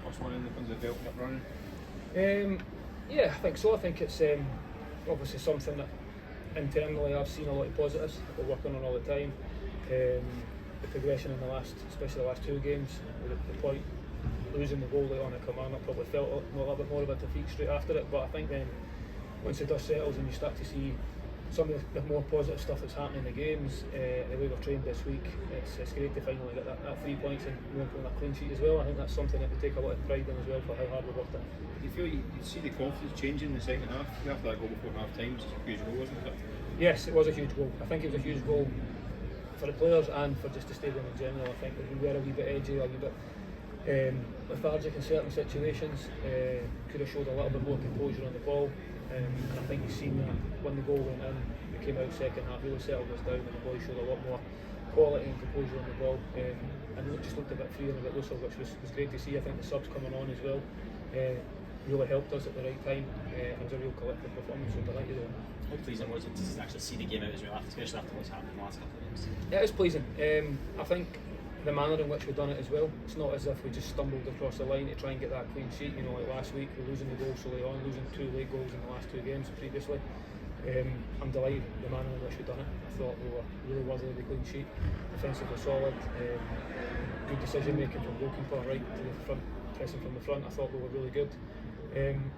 first one in the terms of belt up running? Yeah, I think so. I think it's obviously something that internally I've seen a lot of positives that we're working on all the time. The progression in especially the last two games, the point losing the goal late on at command, I probably felt a little bit more of a defeat straight after it. But I think then once the dust settles and you start to see some of the more positive stuff that's happening in the games, the way we've trained this week, it's great to finally get that 3 points and pulling that clean sheet as well. I think that's something that we take a lot of pride in as well for how hard we worked on. Do you feel you see the confidence changing in the second half? After that goal before half time, it's a huge goal, wasn't it? Yes, it was a huge goal. I think it was a huge goal for the players and for just the stadium in general. I think that we were a wee bit edgy, a wee bit lethargic in certain situations. Could have showed a little bit more composure on the ball. And I think you've seen that when the goal went in, we came out second half, really settled us down, and the boys showed a lot more quality and composure on the ball, and just looked a bit freer and a bit looser, which was great to see. I think the subs coming on as well really helped us at the right time. It was a real collective performance, so delighted with it. How pleasing was it to actually see the game out as well, especially after what's happened in the last couple of games? Yeah, it was pleasing. I think the manner in which we've done it as well, it's not as if we just stumbled across the line to try and get that clean sheet. You know, like last week we're losing the goal so late on, losing 2 late goals in the last 2 games previously. I'm delighted with the manner in which we've done it. I thought we were really worthy of the clean sheet. Defensively solid, good decision making from goalkeeper right to the front, pressing from the front. I thought we were really good. And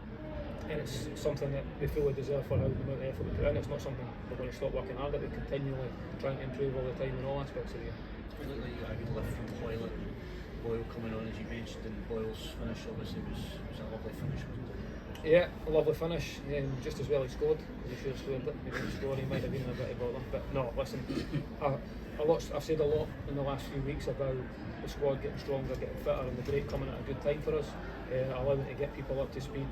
it's something that we fully deserve for how the amount of effort we put in. It's not something we're going to stop working hard at. We're continually trying to improve all the time in all aspects of the game. It looked like you got a good lift from Boyle coming on, as you mentioned, and Boyle's finish obviously was a lovely finish, wasn't it? Yeah, a lovely finish. Just as well he scored. He should have scored it. He didn't score. He might have been a bit of bother. But no, listen. I've said a lot in the last few weeks about the squad getting stronger, getting fitter, and the break coming at a good time for us. Allowing to get people up to speed,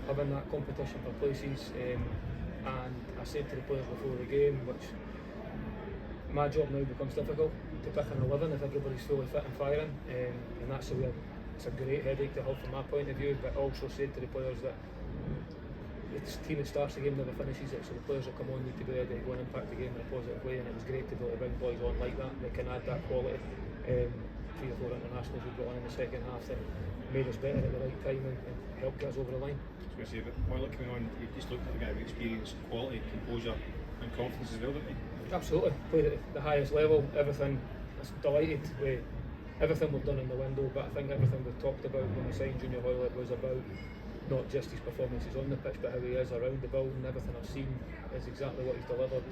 having that competition for places. And I said to the players before the game, which my job now becomes difficult to pick an 11 if everybody's fully fit and firing, and that's it's a great headache to have from my point of view. But also said to the players that the team that starts the game never finishes it, so the players that come on need to be ready to go and impact the game in a positive way, and it was great to be able to bring boys on like that. They can add that quality. 3 or 4 internationals we brought on in the second half that made us better at the right time and helped get us over the line. I was going to say, but while coming on, you just looked at the guy with experience, quality, composure and confidence as well, didn't you? Absolutely, played at the highest level. Everything, I was delighted with everything we've done in the window, but I think everything we've talked about when we signed Junior Hoylett was about not just his performances on the pitch, but how he is around the building. Everything I've seen is exactly what he's delivered,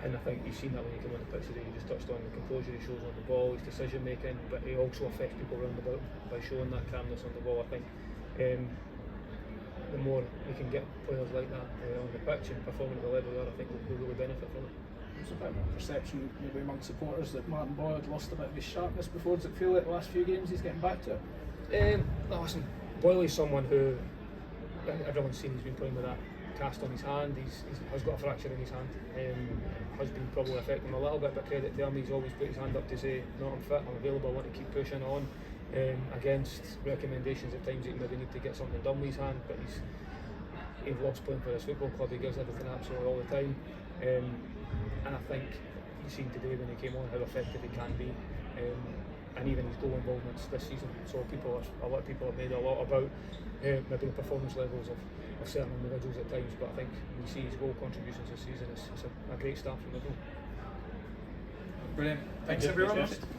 and I think you've seen that when you come on the pitch today. You just touched on the composure he shows on the ball, his decision making, but he also affects people around the ball by showing that calmness on the ball. I think the more we can get players like that on the pitch and performing at the level they are, I think we'll really benefit from it. There's a bit of a perception maybe among supporters that Martin Boyle had lost a bit of his sharpness before. Does it feel like the last few games he's getting back to it? No, listen, Boyle is someone who everyone's seen. He's been playing with that cast on his hand. He has got a fracture in his hand. Has been probably affecting him a little bit, but credit to him, he's always put his hand up to say, no, I'm fit, I'm available, I want to keep pushing on, against recommendations at times that he maybe need to get something done with his hand, but he's loves playing for his football club. He gives everything absolutely all the time, and I think you've seen today when he came on how effective he can be, and even his goal involvements this season. So a lot of people have made a lot about maybe the performance levels of certain individuals at times, but I think when you see his goal contributions this season, it's a great start from the goal. Brilliant. Thanks everyone.